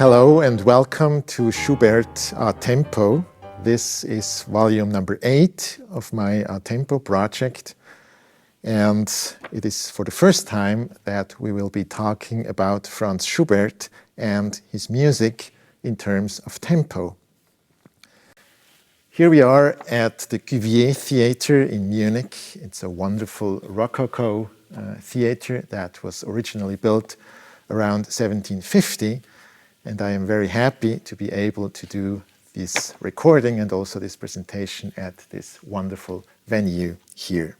Hello and welcome to Schubert a Tempo. This is volume number 8 of my a Tempo project, and it is for the first time that we will be talking about Franz Schubert and his music in terms of tempo. Here we are at the Cuvilliés Theatre in Munich. It's a wonderful Rococo theatre that was originally built around 1750. And I am very happy to be able to do this recording and also this presentation at this wonderful venue here.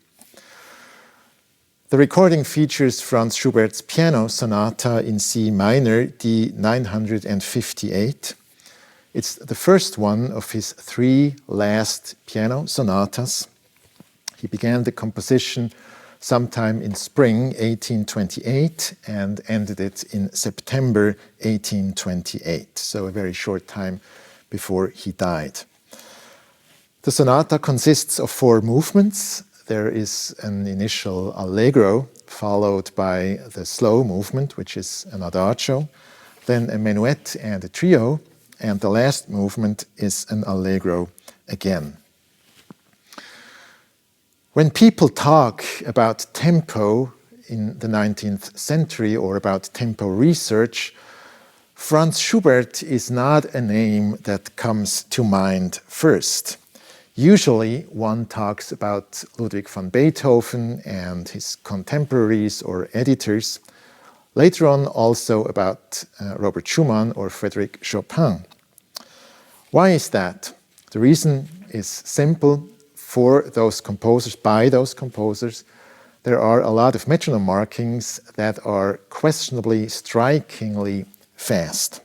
The recording features Franz Schubert's piano sonata in C minor, D958. It's the first one of his 3 last piano sonatas. He began the composition sometime in spring 1828 and ended it in September 1828, so a very short time before he died. The sonata consists of 4 movements. There is an initial allegro, followed by the slow movement, which is an adagio, then a minuet and a trio, and the last movement is an allegro again. When people talk about tempo in the 19th century or about tempo research, Franz Schubert is not a name that comes to mind first. Usually one talks about Ludwig van Beethoven and his contemporaries or editors. Later on also about Robert Schumann or Frédéric Chopin. Why is that? The reason is simple. For those composers, by those composers, there are a lot of metronome markings that are questionably, strikingly fast.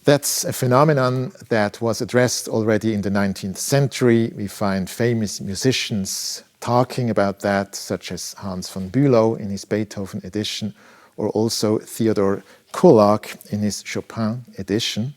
That's a phenomenon that was addressed already in the 19th century. We find famous musicians talking about that, such as Hans von Bülow in his Beethoven edition, or also Theodor Kullak in his Chopin edition.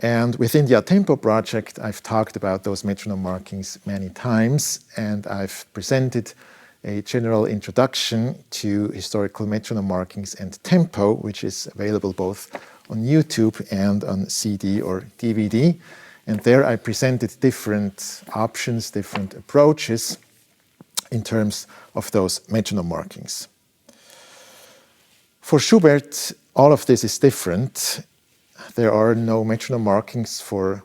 And within the a Tempo project, I've talked about those metronome markings many times, and I've presented a general introduction to historical metronome markings and tempo, which is available both on YouTube and on CD or DVD. And there I presented different options, different approaches in terms of those metronome markings. For Schubert, all of this is different. There are no metronome markings for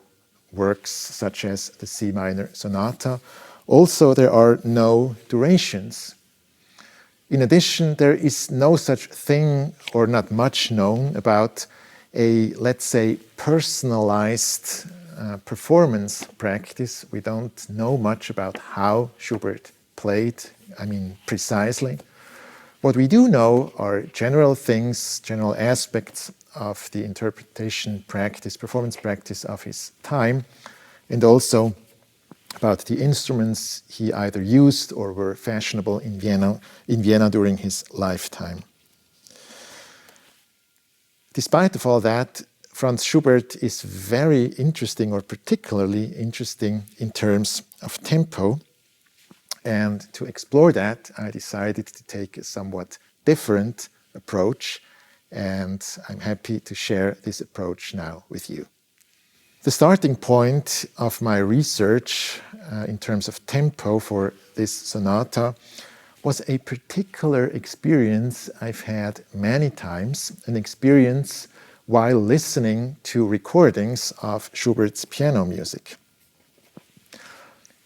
works such as the C minor sonata. Also, there are no durations. In addition, there is no such thing or not much known about a, let's say, personalized performance practice. We don't know much about how Schubert played, precisely. What we do know are general things, general aspects of the interpretation practice, performance practice of his time, and also about the instruments he either used or were fashionable in Vienna during his lifetime. Despite of all that, Franz Schubert is very interesting, or particularly interesting in terms of tempo. And to explore that, I decided to take a somewhat different approach, and I'm happy to share this approach now with you. The starting point of my research in terms of tempo for this sonata was a particular experience I've had many times, an experience while listening to recordings of Schubert's piano music.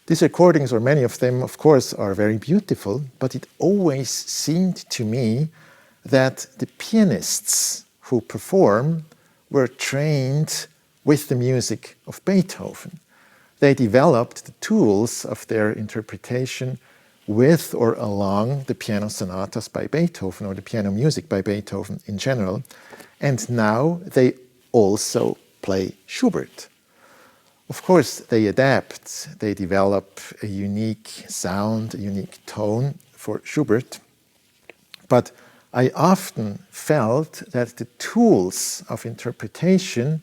These recordings, or many of them, of course, are very beautiful, but it always seemed to me that the pianists who perform were trained with the music of Beethoven. They developed the tools of their interpretation with or along the piano sonatas by Beethoven, or the piano music by Beethoven in general, and now they also play Schubert. Of course, they adapt, they develop a unique sound, a unique tone for Schubert, but I often felt that the tools of interpretation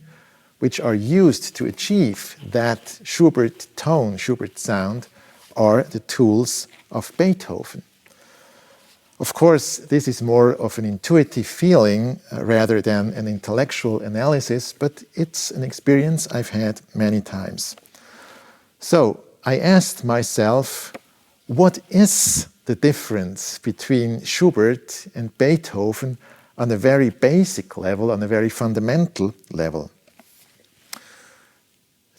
which are used to achieve that Schubert tone, Schubert sound, are the tools of Beethoven. Of course, this is more of an intuitive feeling rather than an intellectual analysis, but it's an experience I've had many times. So I asked myself, what is the difference between Schubert and Beethoven on a very basic level, on a very fundamental level?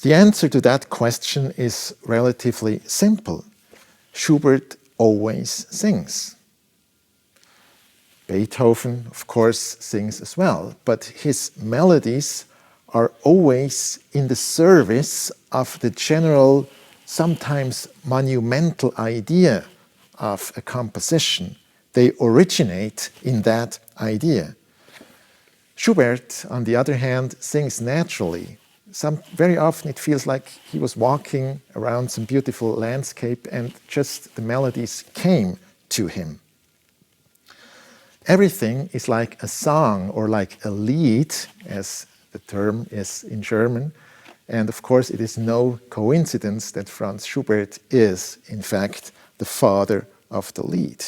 The answer to that question is relatively simple. Schubert always sings. Beethoven, of course, sings as well, but his melodies are always in the service of the general, sometimes monumental idea of a composition. They originate in that idea. Schubert, on the other hand, sings naturally. Very often it feels like he was walking around some beautiful landscape and just the melodies came to him. Everything is like a song or like a lied, as the term is in German. And of course, it is no coincidence that Franz Schubert is, in fact, the father of the lied.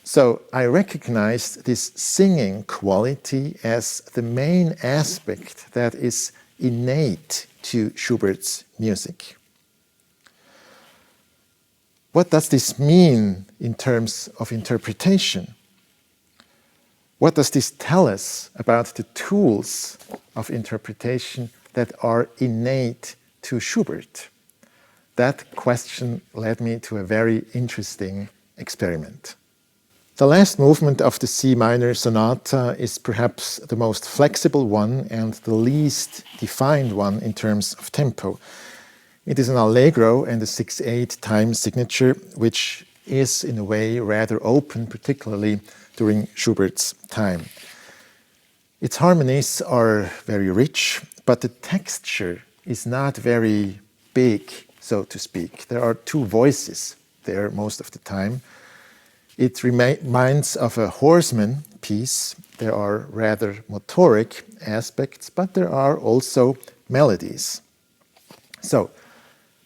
So I recognized this singing quality as the main aspect that is innate to Schubert's music. What does this mean in terms of interpretation? What does this tell us about the tools of interpretation that are innate to Schubert? That question led me to a very interesting experiment. The last movement of the C minor sonata is perhaps the most flexible one and the least defined one in terms of tempo. It is an Allegro and a 6/8 time signature, which is in a way rather open, particularly during Schubert's time. Its harmonies are very rich, but the texture is not very big, so to speak. There are two voices there most of the time. It reminds of a horseman piece. There are rather motoric aspects, but there are also melodies. So,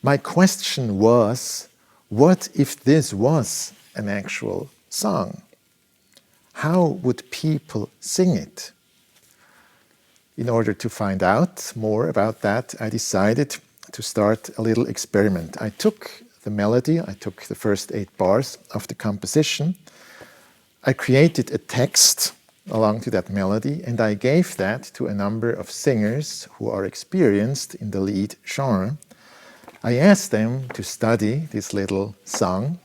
my question was, what if this was an actual song? How would people sing it? In order to find out more about that, I decided to start a little experiment. I took the melody, I took the first 8 bars of the composition, I created a text along to that melody, and I gave that to a number of singers who are experienced in the lied genre. I asked them to study this little song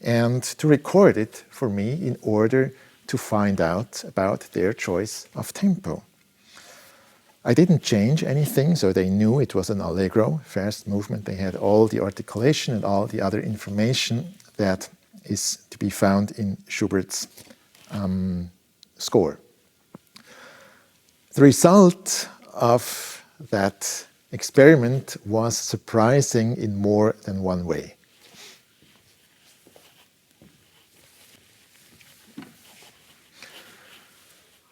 and to record it for me in order to find out about their choice of tempo. I didn't change anything, so they knew it was an Allegro, first movement. They had all the articulation and all the other information that is to be found in Schubert's score. The result of that experiment was surprising in more than one way.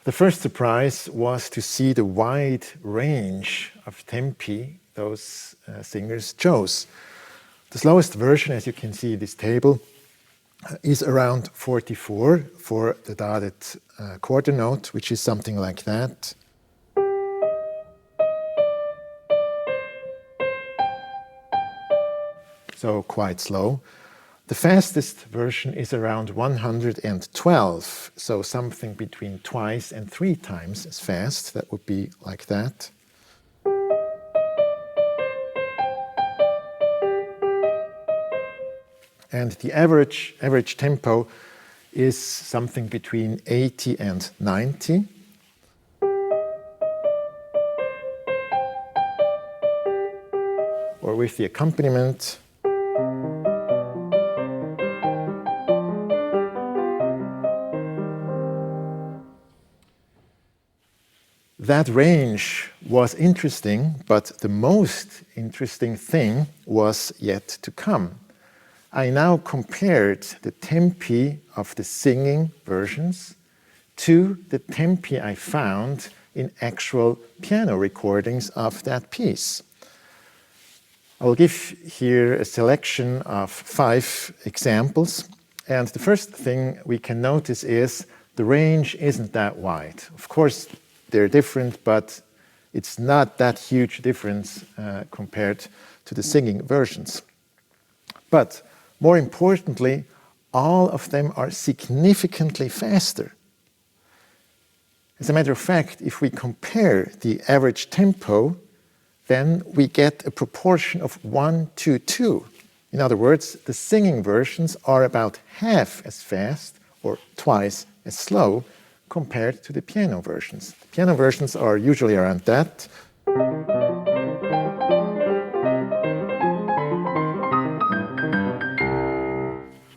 The first surprise was to see the wide range of tempi those singers chose. The slowest version, as you can see in this table, is around 44 for the dotted quarter note, which is something like that. So quite slow. The fastest version is around 112, so something between twice and 3 times as fast. That would be like that. And the average tempo is something between 80 and 90. Or with the accompaniment. That range was interesting, but the most interesting thing was yet to come. I now compared the tempi of the singing versions to the tempi I found in actual piano recordings of that piece. I will give here a selection of 5 examples. And the first thing we can notice is the range isn't that wide. Of course, they're different, but it's not that huge difference compared to the singing versions. But more importantly, all of them are significantly faster. As a matter of fact, if we compare the average tempo, then we get a proportion of 1 to 2. In other words, the singing versions are about half as fast or twice as slow compared to the piano versions. The piano versions are usually around that.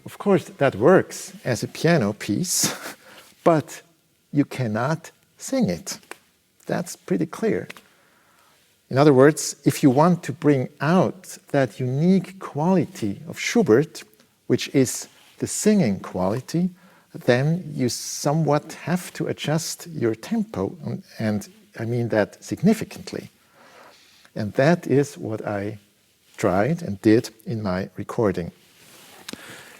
Of course, that works as a piano piece, but you cannot sing it. That's pretty clear. In other words, if you want to bring out that unique quality of Schubert, which is the singing quality, then you somewhat have to adjust your tempo, and I mean that significantly. And that is what I tried and did in my recording.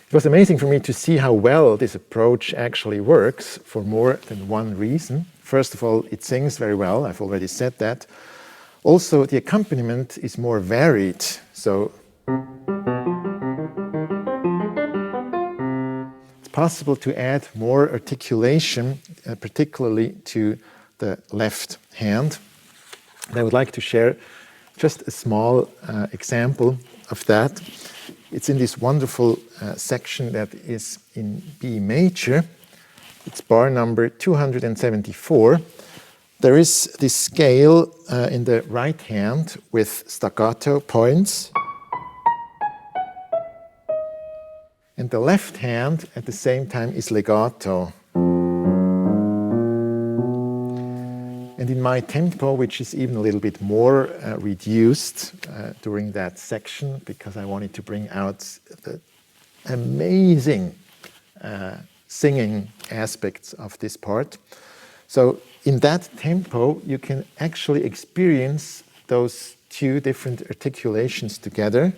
It was amazing for me to see how well this approach actually works for more than one reason. First of all, it sings very well, I've already said that. Also, the accompaniment is more varied, so it's possible to add more articulation, particularly to the left hand. And I would like to share just a small example of that. It's in this wonderful section that is in B major. It's bar number 274. There is this scale in the right hand with staccato points. And the left hand at the same time is legato. And in my tempo, which is even a little bit more reduced during that section, because I wanted to bring out the amazing singing aspects of this part. So in that tempo, you can actually experience those two different articulations together.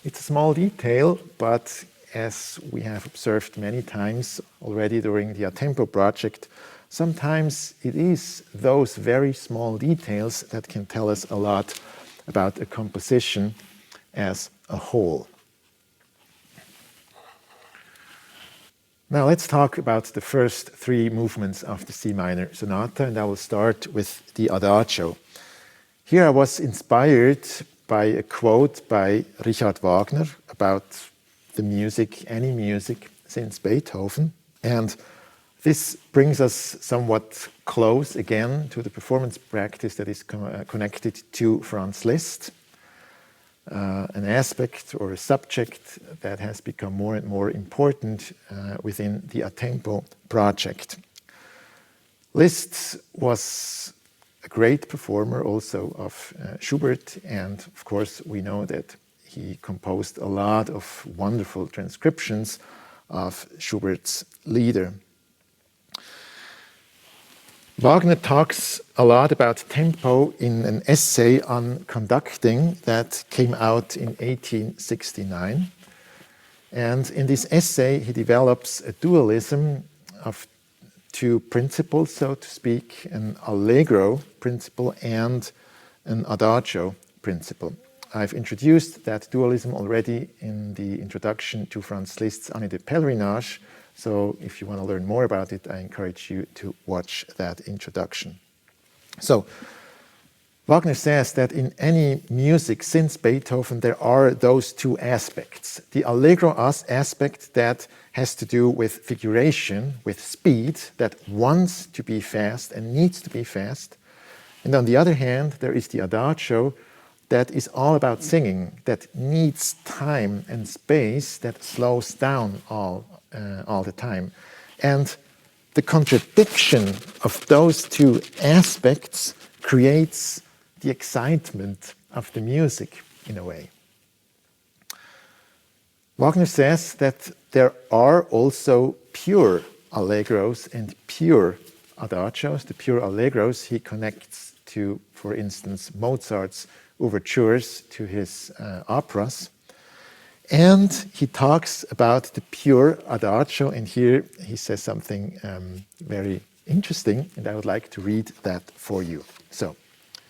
It's a small detail, but as we have observed many times already during the A Tempo project, sometimes it is those very small details that can tell us a lot about a composition as a whole. Now let's talk about the first three movements of the C minor sonata, and I will start with the Adagio. Here I was inspired by a quote by Richard Wagner about the music, any music since Beethoven. And this brings us somewhat close again to the performance practice that is connected to Franz Liszt, an aspect or a subject that has become more and more important within the A Tempo project. Liszt was a great performer also of Schubert, and of course we know that he composed a lot of wonderful transcriptions of Schubert's Lieder. Wagner talks a lot about tempo in an essay on conducting that came out in 1869. And in this essay, he develops a dualism of two principles, so to speak, an Allegro principle and an Adagio principle. I've introduced that dualism already in the introduction to Franz Liszt's Année de Pèlerinage, so if you want to learn more about it, I encourage you to watch that introduction. So, Wagner says that in any music since Beethoven there are those two aspects. The Allegro aspect that has to do with figuration, with speed, that wants to be fast and needs to be fast. And on the other hand, there is the Adagio that is all about singing, that needs time and space, that slows down all the time. And the contradiction of those two aspects creates the excitement of the music in a way. Wagner says that there are also pure allegros and pure adagios. The pure allegros he connects to, for instance, Mozart's overtures to his operas. And he talks about the pure adagio, and here he says something very interesting, and I would like to read that for you. So,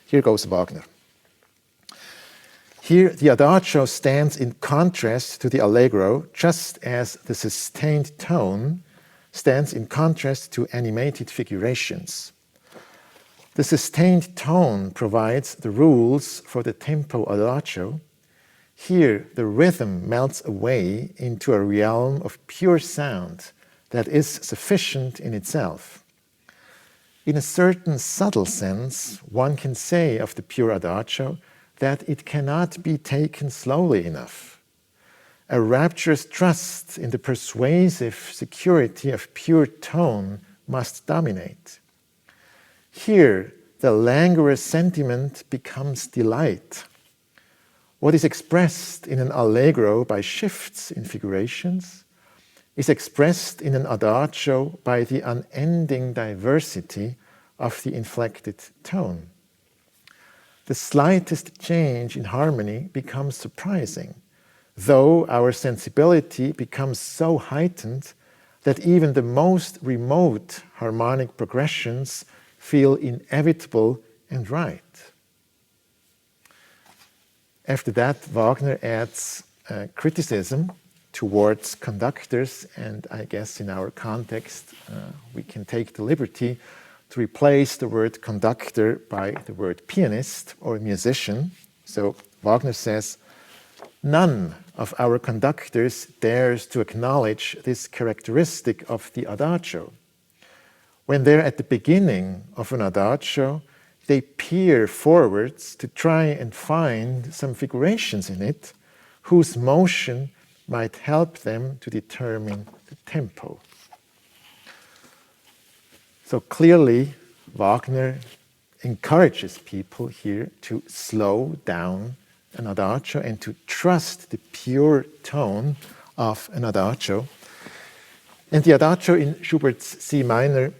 here goes Wagner. Here, the adagio stands in contrast to the allegro, just as the sustained tone stands in contrast to animated figurations. The sustained tone provides the rules for the tempo adagio. Here, the rhythm melts away into a realm of pure sound that is sufficient in itself. In a certain subtle sense, one can say of the pure adagio that it cannot be taken slowly enough. A rapturous trust in the persuasive security of pure tone must dominate. Here, the languorous sentiment becomes delight. What is expressed in an allegro by shifts in figurations is expressed in an adagio by the unending diversity of the inflected tone. The slightest change in harmony becomes surprising, though our sensibility becomes so heightened that even the most remote harmonic progressions feel inevitable and right. After that, Wagner adds criticism towards conductors, and I guess in our context we can take the liberty to replace the word conductor by the word pianist or musician. So Wagner says, none of our conductors dares to acknowledge this characteristic of the adagio. When they're at the beginning of an adagio, they peer forwards to try and find some figurations in it whose motion might help them to determine the tempo. So clearly, Wagner encourages people here to slow down an adagio and to trust the pure tone of an adagio. And the adagio in Schubert's C minor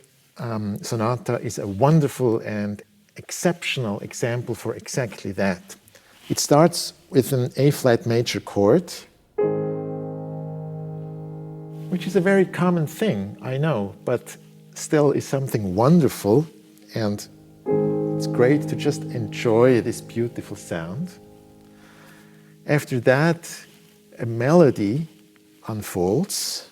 sonata is a wonderful and exceptional example for exactly that. It starts with an A-flat major chord, which is a very common thing, I know, but still is something wonderful, and it's great to just enjoy this beautiful sound. After that, a melody unfolds.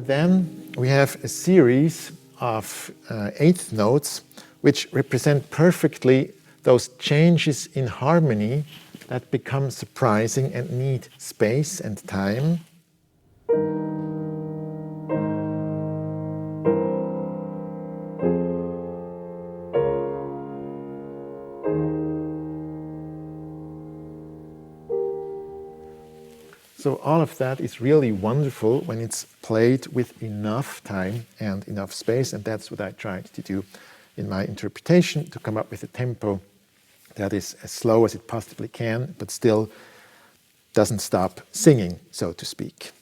Then we have a series of eighth notes which represent perfectly those changes in harmony that become surprising and need space and time. So all of that is really wonderful when it's played with enough time and enough space, and that's what I tried to do in my interpretation, to come up with a tempo that is as slow as it possibly can, but still doesn't stop singing, so to speak.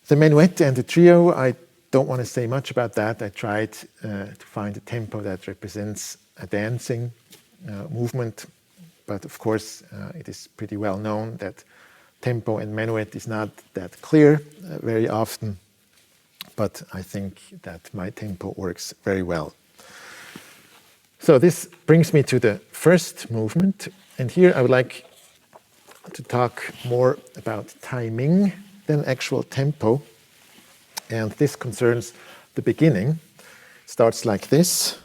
The menuet and the trio, I don't want to say much about that. I tried to find a tempo that represents a dancing movement. But of course, it is pretty well known that tempo and menuet is not that clear very often. But I think that my tempo works very well. So this brings me to the first movement. And here I would like to talk more about timing than actual tempo. And this concerns the beginning. It starts like this.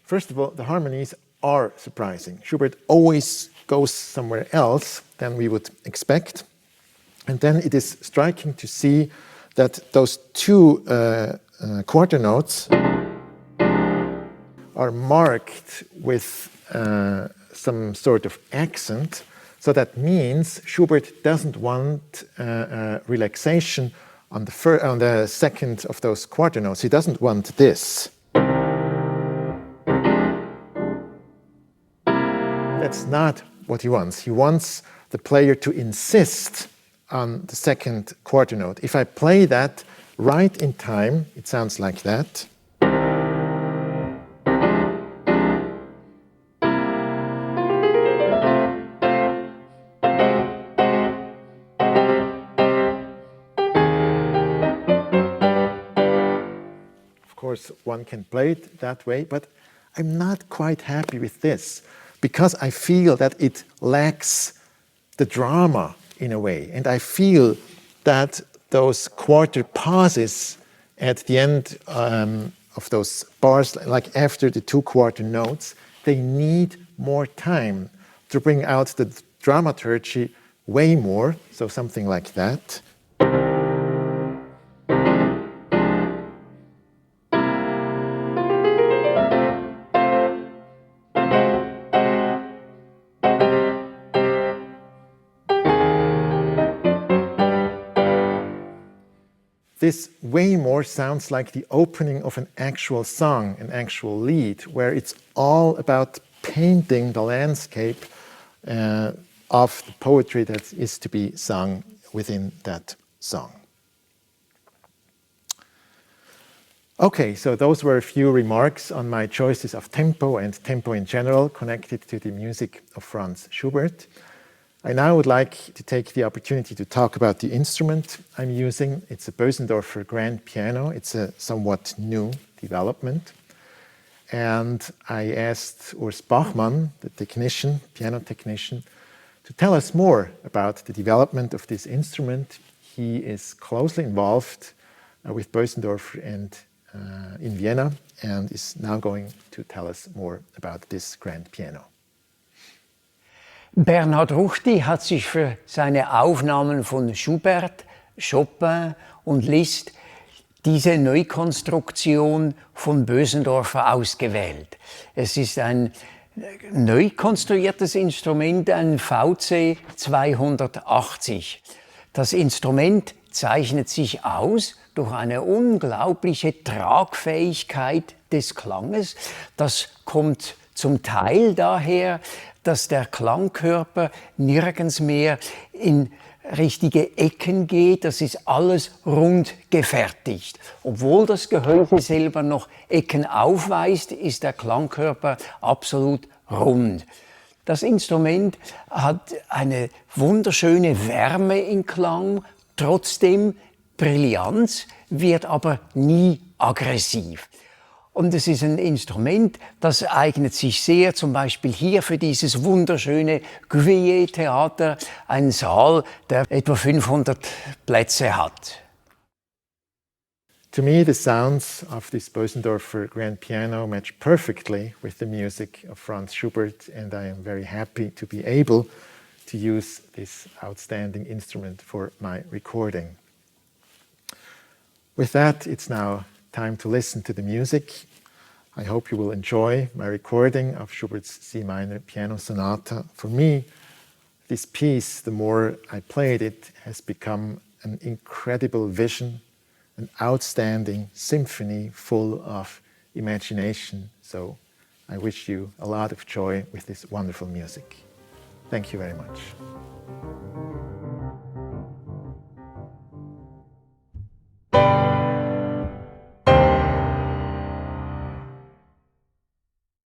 First of all, the harmonies are surprising. Schubert always goes somewhere else than we would expect. And then it is striking to see that those two quarter notes are marked with some sort of accent. So that means Schubert doesn't want relaxation on the second of those quarter notes. He doesn't want this. That's not what he wants. He wants the player to insist on the second quarter note. If I play that right in time, it sounds like that. Of course, one can play it that way, but I'm not quite happy with this because I feel that it lacks the drama in a way. And I feel that those quarter pauses at the end of those bars, like after the two quarter notes, they need more time to bring out the dramaturgy way more. So something like that. This way more sounds like the opening of an actual song, an actual lead, where it's all about painting the landscape of the poetry that is to be sung within that song. Okay, so those were a few remarks on my choices of tempo and tempo in general connected to the music of Franz Schubert. I now would like to take the opportunity to talk about the instrument I'm using. It's a Bösendorfer grand piano. It's a somewhat new development. And I asked Urs Bachmann, the technician, piano technician, to tell us more about the development of this instrument. He is closely involved with Bösendorfer and in Vienna and is now going to tell us more about this grand piano. Bernhard Ruchti hat sich für seine Aufnahmen von Schubert, Chopin und Liszt diese Neukonstruktion von Bösendorfer ausgewählt. Es ist ein neu konstruiertes Instrument, ein VIII 280. Das Instrument zeichnet sich aus durch eine unglaubliche Tragfähigkeit des Klanges. Das kommt zum Teil daher, dass der Klangkörper nirgends mehr in richtige Ecken geht. Das ist alles rund gefertigt. Obwohl das Gehäuse selber noch Ecken aufweist, ist der Klangkörper absolut rund. Das Instrument hat eine wunderschöne Wärme im Klang, trotzdem Brillanz, wird aber nie aggressiv. Und es ist ein Instrument, das eignet sich sehr, zum Beispiel hier für dieses wunderschöne Cuvilliés-Theater, ein Saal, der etwa 500 Plätze hat. To me, the sounds of this Bösendorfer grand piano match perfectly with the music of Franz Schubert, and I am very happy to be able to use this outstanding instrument for my recording. With that, it's now time to listen to the music. I hope you will enjoy my recording of Schubert's C minor piano sonata. For me, this piece, the more I played it, has become an incredible vision, an outstanding symphony full of imagination. So I wish you a lot of joy with this wonderful music. Thank you very much.